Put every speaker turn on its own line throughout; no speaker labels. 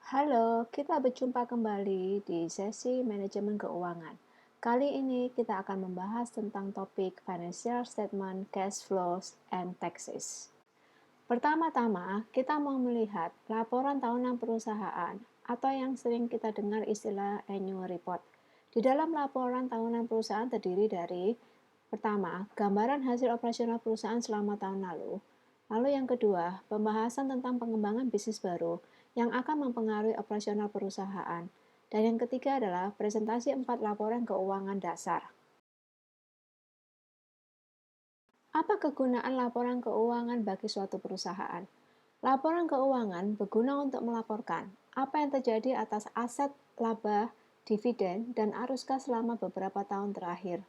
Halo, kita berjumpa kembali di sesi manajemen keuangan. Kali ini kita akan membahas tentang topik financial statement, cash flows, and taxes. Pertama-tama, kita mau melihat laporan tahunan perusahaan atau yang sering kita dengar istilah annual report. Di dalam laporan tahunan perusahaan terdiri dari pertama, gambaran hasil operasional perusahaan selama tahun lalu. Lalu yang kedua, pembahasan tentang pengembangan bisnis baru yang akan mempengaruhi operasional perusahaan. Dan yang ketiga adalah presentasi 4 laporan keuangan dasar. Apa kegunaan laporan keuangan bagi suatu perusahaan? Laporan keuangan berguna untuk melaporkan apa yang terjadi atas aset, laba, dividen, dan arus kas selama beberapa tahun terakhir.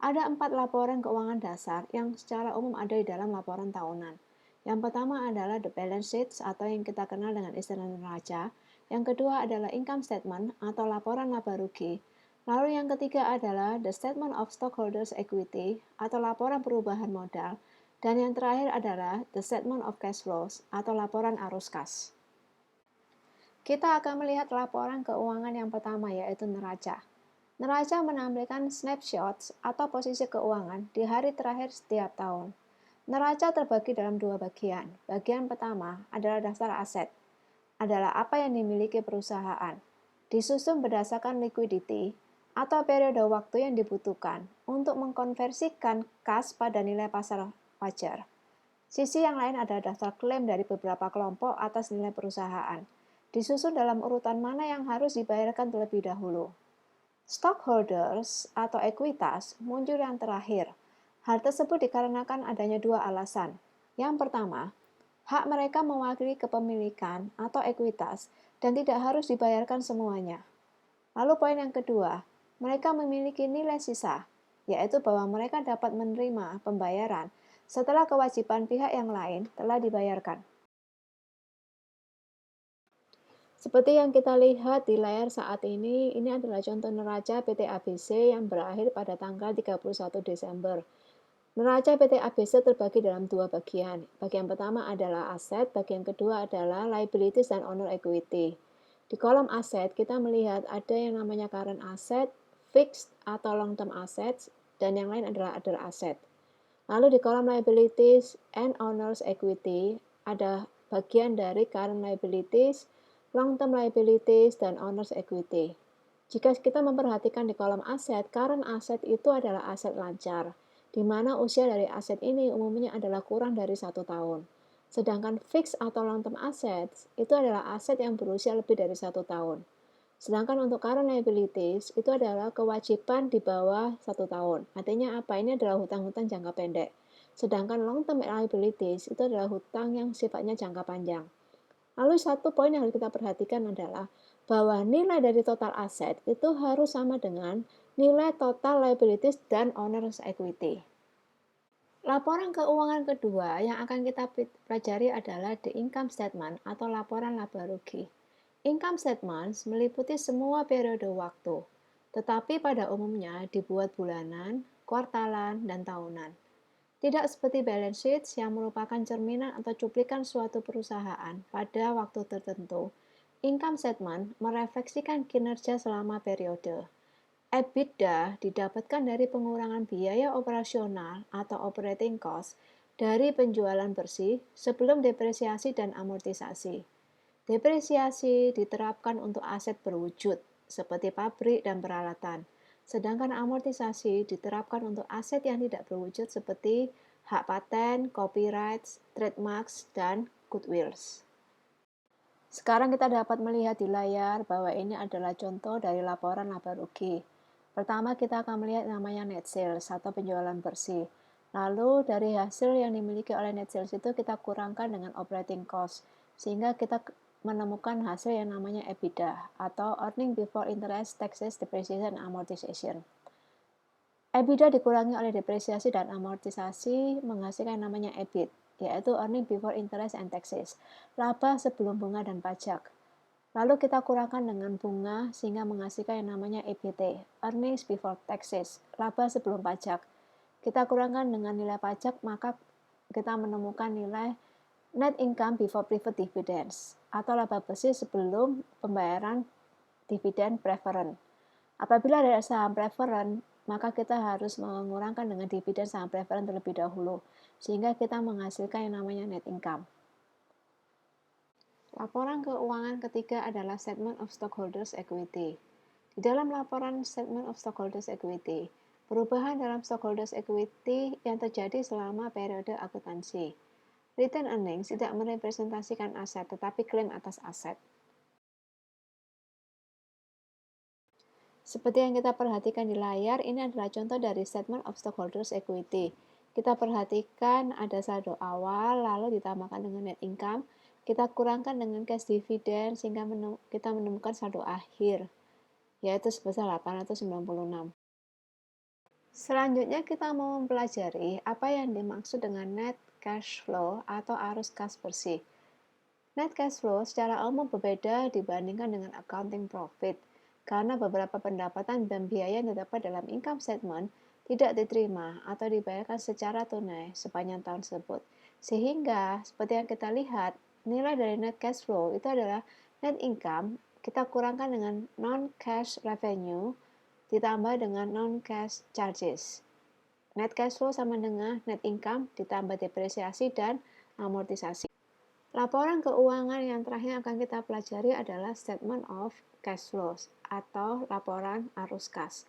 Ada 4 laporan keuangan dasar yang secara umum ada di dalam laporan tahunan. Yang pertama adalah the balance sheet atau yang kita kenal dengan istilah neraca. Yang kedua adalah income statement atau laporan laba rugi. Lalu yang ketiga adalah the statement of stockholders equity atau laporan perubahan modal. Dan yang terakhir adalah the statement of cash flows atau laporan arus kas. Kita akan melihat laporan keuangan yang pertama yaitu neraca. Neraca menampilkan snapshots atau posisi keuangan di hari terakhir setiap tahun. Neraca terbagi dalam dua bagian. Bagian pertama adalah daftar aset, adalah apa yang dimiliki perusahaan. Disusun berdasarkan liquidity atau periode waktu yang dibutuhkan untuk mengkonversikan kas pada nilai pasar wajar. Sisi yang lain adalah daftar klaim dari beberapa kelompok atas nilai perusahaan. Disusun dalam urutan mana yang harus dibayarkan terlebih dahulu. Stockholders atau ekuitas muncul yang terakhir. Hal tersebut dikarenakan adanya dua alasan. Yang pertama, hak mereka mewakili kepemilikan atau ekuitas dan tidak harus dibayarkan semuanya. Lalu poin yang kedua, mereka memiliki nilai sisa, yaitu bahwa mereka dapat menerima pembayaran setelah kewajiban pihak yang lain telah dibayarkan. Seperti yang kita lihat di layar saat ini adalah contoh neraca PT ABC yang berakhir pada tanggal 31 Desember. Neraca PT ABC terbagi dalam dua bagian. Bagian pertama adalah aset, bagian kedua adalah liabilities dan owner equity. Di kolom aset, kita melihat ada yang namanya current asset, fixed atau long term assets, dan yang lain adalah other asset. Lalu di kolom liabilities and owners equity, ada bagian dari current liabilities, long term liabilities, dan owners equity. Jika kita memperhatikan di kolom aset, current asset itu adalah aset lancar, di mana usia dari aset ini umumnya adalah kurang dari 1 tahun. Sedangkan fixed atau long term assets itu adalah aset yang berusia lebih dari 1 tahun. Sedangkan untuk current liabilities itu adalah kewajiban di bawah 1 tahun. Artinya apa? Ini adalah hutang-hutang jangka pendek. Sedangkan long term liabilities itu adalah hutang yang sifatnya jangka panjang. Lalu satu poin yang harus kita perhatikan adalah bahwa nilai dari total aset itu harus sama dengan nilai total liabilities dan owner's equity. Laporan keuangan kedua yang akan kita pelajari adalah the income statement atau laporan laba rugi. Income statement meliputi semua periode waktu, tetapi pada umumnya dibuat bulanan, kuartalan, dan tahunan. Tidak seperti balance sheet yang merupakan cerminan atau cuplikan suatu perusahaan pada waktu tertentu. Income statement merefleksikan kinerja selama periode. EBITDA didapatkan dari pengurangan biaya operasional atau operating cost dari penjualan bersih sebelum depresiasi dan amortisasi. Depresiasi diterapkan untuk aset berwujud seperti pabrik dan peralatan, sedangkan amortisasi diterapkan untuk aset yang tidak berwujud seperti hak paten, copyright, trademarks, dan goodwills. Sekarang kita dapat melihat di layar bahwa ini adalah contoh dari laporan laba rugi. Pertama kita akan melihat namanya net sales atau penjualan bersih. Lalu dari hasil yang dimiliki oleh net sales itu kita kurangkan dengan operating cost, sehingga kita menemukan hasil yang namanya EBITDA atau earning before interest, taxes, depreciation, and amortization. EBITDA dikurangi oleh depresiasi dan amortisasi menghasilkan yang namanya EBIT, yaitu earning before interest and taxes, laba sebelum bunga dan pajak. Lalu kita kurangkan dengan bunga sehingga menghasilkan yang namanya EBT, earnings before taxes, laba sebelum pajak. Kita kurangkan dengan nilai pajak, maka kita menemukan nilai Net income before preferred dividends atau laba bersih sebelum pembayaran dividen preferen. Apabila ada saham preferen, maka kita harus mengurangkan dengan dividen saham preferen terlebih dahulu, sehingga kita menghasilkan yang namanya net income. Laporan keuangan ketiga adalah Statement of Stockholders Equity. Di dalam laporan Statement of Stockholders Equity, perubahan dalam stockholders equity yang terjadi selama periode akuntansi. Retained earnings tidak merepresentasikan aset, tetapi klaim atas aset. Seperti yang kita perhatikan di layar, ini adalah contoh dari Statement of Stockholders Equity. Kita perhatikan ada saldo awal, lalu ditambahkan dengan net income, kita kurangkan dengan cash dividend sehingga kita menemukan saldo akhir, yaitu sebesar 896. Selanjutnya kita mau mempelajari apa yang dimaksud dengan net cash flow atau arus kas bersih. Net cash flow secara umum berbeda dibandingkan dengan accounting profit, karena beberapa pendapatan dan biaya yang terdapat dalam income statement tidak diterima atau dibayarkan secara tunai sepanjang tahun tersebut. Sehingga, seperti yang kita lihat, nilai dari net cash flow itu adalah net income, kita kurangkan dengan non-cash revenue, ditambah dengan non-cash charges. Net cash flow sama dengan net income ditambah depresiasi dan amortisasi. Laporan keuangan yang terakhir yang akan kita pelajari adalah Statement of Cash Flows atau laporan arus kas.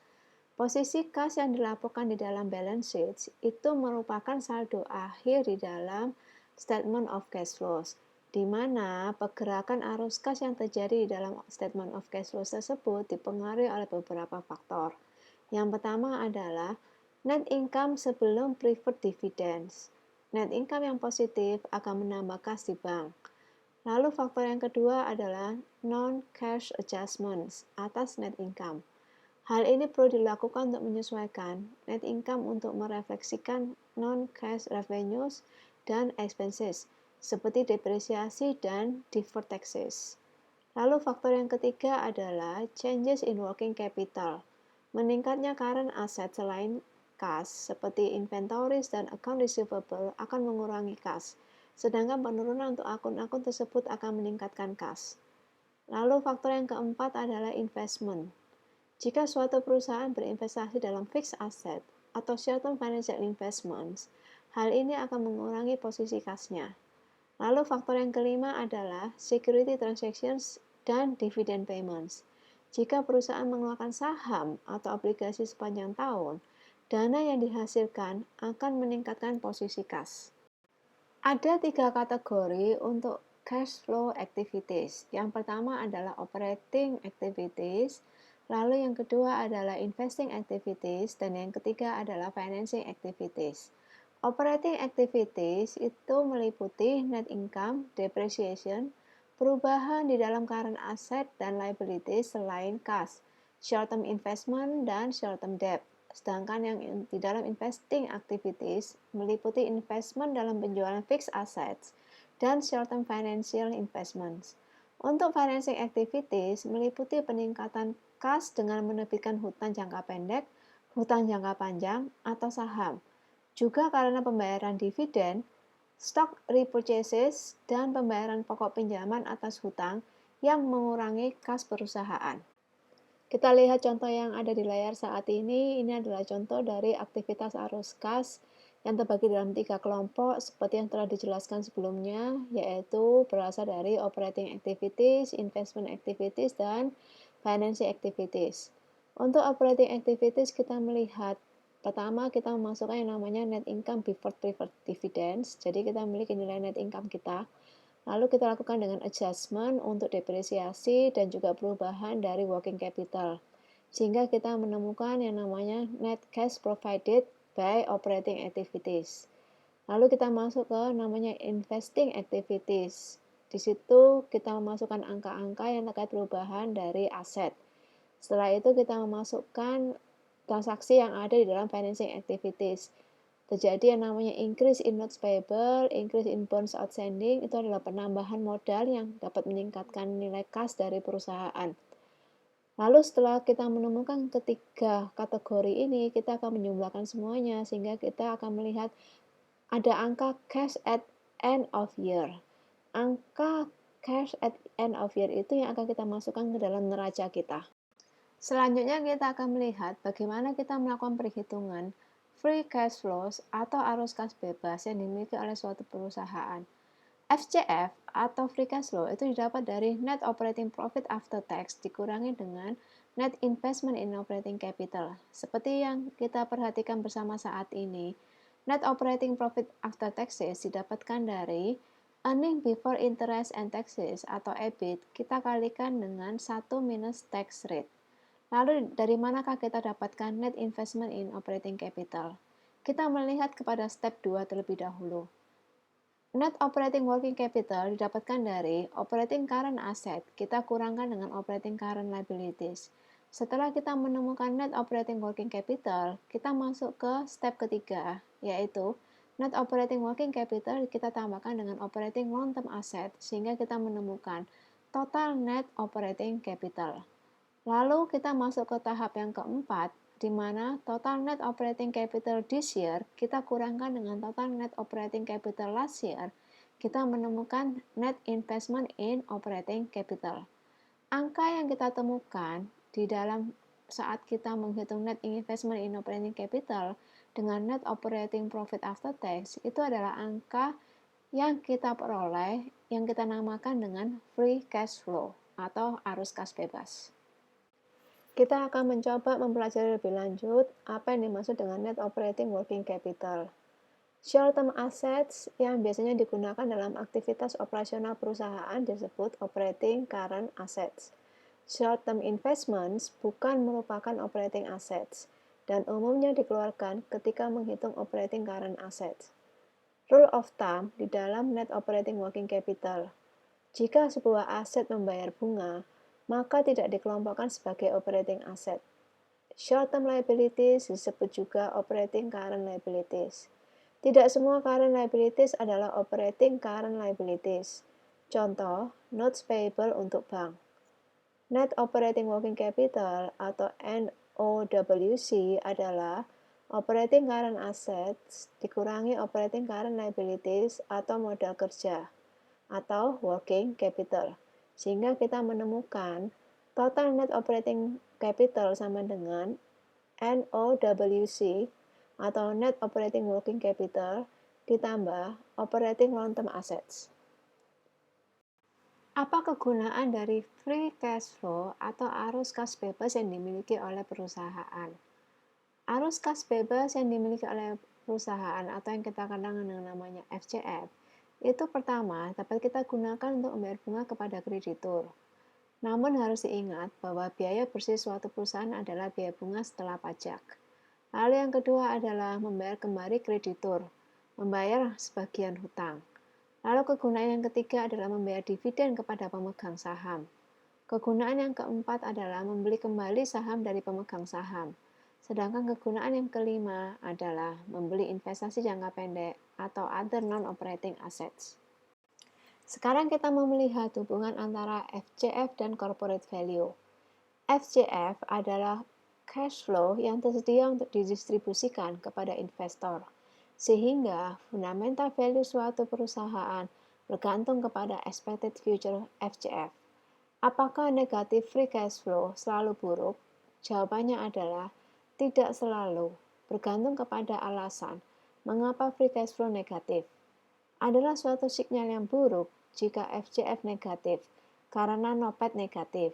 Posisi kas yang dilaporkan di dalam balance sheet itu merupakan saldo akhir di dalam Statement of Cash Flows, di mana pergerakan arus kas yang terjadi di dalam Statement of Cash Flows tersebut dipengaruhi oleh beberapa faktor. Yang pertama adalah net income sebelum preferred dividends. Net income yang positif akan menambah kas di bank. Lalu faktor yang kedua adalah non-cash adjustments atas net income. Hal ini perlu dilakukan untuk menyesuaikan net income untuk merefleksikan non-cash revenues dan expenses, seperti depresiasi dan deferred taxes. Lalu faktor yang ketiga adalah changes in working capital. Meningkatnya current asset selain kas, seperti inventories dan account receivable akan mengurangi kas, sedangkan penurunan untuk akun-akun tersebut akan meningkatkan kas. Lalu faktor yang keempat adalah investment. Jika suatu perusahaan berinvestasi dalam fixed asset atau short-term financial investments, hal ini akan mengurangi posisi kasnya. Lalu faktor yang kelima adalah security transactions dan dividend payments. Jika perusahaan mengeluarkan saham atau obligasi sepanjang tahun, dana yang dihasilkan akan meningkatkan posisi kas. Ada 3 kategori untuk cash flow activities. Yang pertama adalah operating activities, lalu yang kedua adalah investing activities, dan yang ketiga adalah financing activities. Operating activities itu meliputi net income, depreciation, perubahan di dalam current asset dan liabilities selain kas, short-term investment, dan short-term debt. Sedangkan yang di dalam investing activities meliputi investment dalam penjualan fixed assets dan short-term financial investments. Untuk financing activities meliputi peningkatan kas dengan menerbitkan hutang jangka pendek, hutang jangka panjang, atau saham. Juga karena pembayaran dividen, stock repurchases, dan pembayaran pokok pinjaman atas hutang yang mengurangi kas perusahaan. Kita lihat contoh yang ada di layar saat ini. Ini adalah contoh dari aktivitas arus kas yang terbagi dalam 3 kelompok seperti yang telah dijelaskan sebelumnya, yaitu berasal dari operating activities, investment activities, dan financing activities. Untuk operating activities kita melihat pertama kita memasukkan yang namanya net income before preferred dividends. Jadi kita memiliki nilai net income kita. Lalu kita lakukan dengan adjustment untuk depresiasi dan juga perubahan dari working capital. Sehingga kita menemukan yang namanya net cash provided by operating activities. Lalu kita masuk ke namanya investing activities. Di situ kita memasukkan angka-angka yang terkait perubahan dari aset. Setelah itu kita memasukkan transaksi yang ada di dalam financing activities. Terjadi yang namanya increase in notes payable, increase in bonds outstanding, itu adalah penambahan modal yang dapat meningkatkan nilai kas dari perusahaan. Lalu setelah kita menemukan ketiga kategori ini, kita akan menjumlahkan semuanya sehingga kita akan melihat ada angka cash at end of year. Angka cash at end of year itu yang akan kita masukkan ke dalam neraca kita. Selanjutnya kita akan melihat bagaimana kita melakukan perhitungan free cash flows atau arus kas bebas yang dimiliki oleh suatu perusahaan. FCF atau free cash flow itu didapat dari net operating profit after tax dikurangi dengan net investment in operating capital. Seperti yang kita perhatikan bersama saat ini, net operating profit after taxes didapatkan dari earning before interest and taxes atau EBIT kita kalikan dengan 1 minus tax rate. Lalu dari manakah kita dapatkan net investment in operating capital? Kita melihat kepada step 2 terlebih dahulu. Net operating working capital didapatkan dari operating current asset, kita kurangkan dengan operating current liabilities. Setelah kita menemukan net operating working capital, kita masuk ke step ketiga, yaitu net operating working capital kita tambahkan dengan operating long-term asset, sehingga kita menemukan total net operating capital. Lalu kita masuk ke tahap yang keempat, di mana total net operating capital this year kita kurangkan dengan total net operating capital last year, kita menemukan net investment in operating capital. Angka yang kita temukan di dalam saat kita menghitung net investment in operating capital dengan net operating profit after tax itu adalah angka yang kita peroleh yang kita namakan dengan free cash flow atau arus kas bebas. Kita akan mencoba mempelajari lebih lanjut apa yang dimaksud dengan net operating working capital. Short-term assets yang biasanya digunakan dalam aktivitas operasional perusahaan disebut operating current assets. Short-term investments bukan merupakan operating assets dan umumnya dikeluarkan ketika menghitung operating current assets. Rule of thumb di dalam net operating working capital. Jika sebuah aset membayar bunga, maka tidak dikelompokkan sebagai operating asset. Short-term liabilities disebut juga operating current liabilities. Tidak semua current liabilities adalah operating current liabilities. Contoh, notes payable untuk bank. Net operating working capital atau NOWC adalah operating current assets dikurangi operating current liabilities atau modal kerja atau working capital. Sehingga kita menemukan total net operating capital sama dengan NOWC atau net operating working capital ditambah operating long-term assets. Apa kegunaan dari free cash flow atau arus kas bebas yang dimiliki oleh perusahaan? Arus kas bebas yang dimiliki oleh perusahaan atau yang kita kenal dengan namanya FCF itu pertama dapat kita gunakan untuk membayar bunga kepada kreditur. Namun harus diingat bahwa biaya bersih suatu perusahaan adalah biaya bunga setelah pajak. Lalu yang kedua adalah membayar kembali kreditur, membayar sebagian hutang. Lalu kegunaan yang ketiga adalah membayar dividen kepada pemegang saham. Kegunaan yang keempat adalah membeli kembali saham dari pemegang saham. Sedangkan kegunaan yang kelima adalah membeli investasi jangka pendek atau other non-operating assets. Sekarang kita mau melihat hubungan antara FCF dan corporate value. FCF adalah cash flow yang tersedia untuk didistribusikan kepada investor, sehingga fundamental value suatu perusahaan bergantung kepada expected future FCF. Apakah negatif free cash flow selalu buruk? Jawabannya adalah tidak selalu, bergantung kepada alasan mengapa free cash flow negatif. Adalah suatu sinyal yang buruk jika FCF negatif karena NOPAT negatif.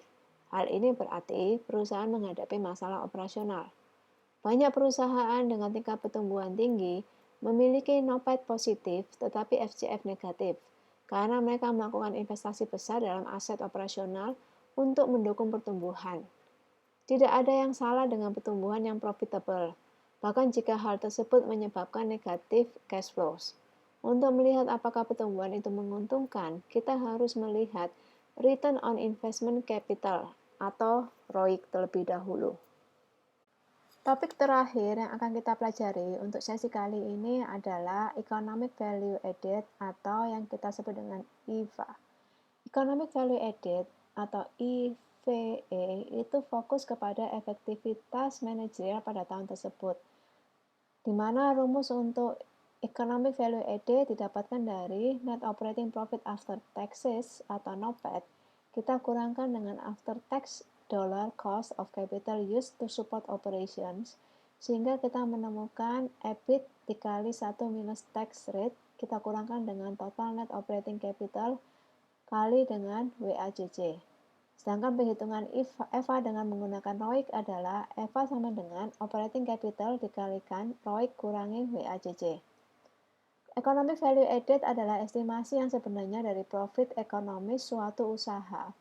Hal ini berarti perusahaan menghadapi masalah operasional. Banyak perusahaan dengan tingkat pertumbuhan tinggi memiliki NOPAT positif tetapi FCF negatif karena mereka melakukan investasi besar dalam aset operasional untuk mendukung pertumbuhan. Tidak ada yang salah dengan pertumbuhan yang profitable, bahkan jika hal tersebut menyebabkan negatif cash flows. Untuk melihat apakah pertumbuhan itu menguntungkan, kita harus melihat return on investment capital atau ROIC terlebih dahulu. Topik terakhir yang akan kita pelajari untuk sesi kali ini adalah Economic Value Added atau yang kita sebut dengan EVA. Economic Value Added atau EVA itu fokus kepada efektivitas manajerial pada tahun tersebut, di mana rumus untuk Economic value added didapatkan dari net operating profit after taxes atau NOPAT. Kita kurangkan dengan after tax dollar cost of capital used to support operations, sehingga kita menemukan EBIT dikali 1 minus tax rate, kita kurangkan dengan total net operating capital kali dengan WACC. Sedangkan perhitungan EVA dengan menggunakan ROIC adalah EVA sama dengan operating capital dikalikan ROIC kurangi WACC. Economic value added adalah estimasi yang sebenarnya dari profit ekonomis suatu usaha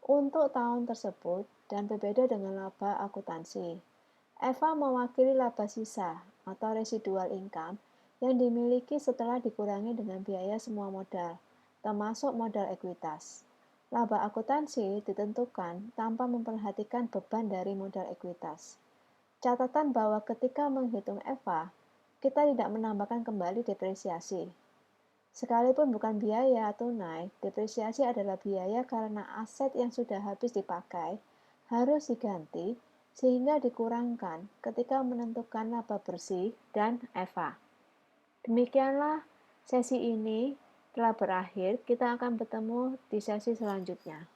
untuk tahun tersebut dan berbeda dengan laba akuntansi. EVA mewakili laba sisa atau residual income yang dimiliki setelah dikurangi dengan biaya semua modal, termasuk modal ekuitas. Laba akuntansi ditentukan tanpa memperhatikan beban dari modal ekuitas. Catatan bahwa ketika menghitung EVA, kita tidak menambahkan kembali depresiasi. Sekalipun bukan biaya tunai, depresiasi adalah biaya karena aset yang sudah habis dipakai harus diganti sehingga dikurangkan ketika menentukan laba bersih dan EVA. Demikianlah sesi ini telah berakhir, kita akan bertemu di sesi selanjutnya.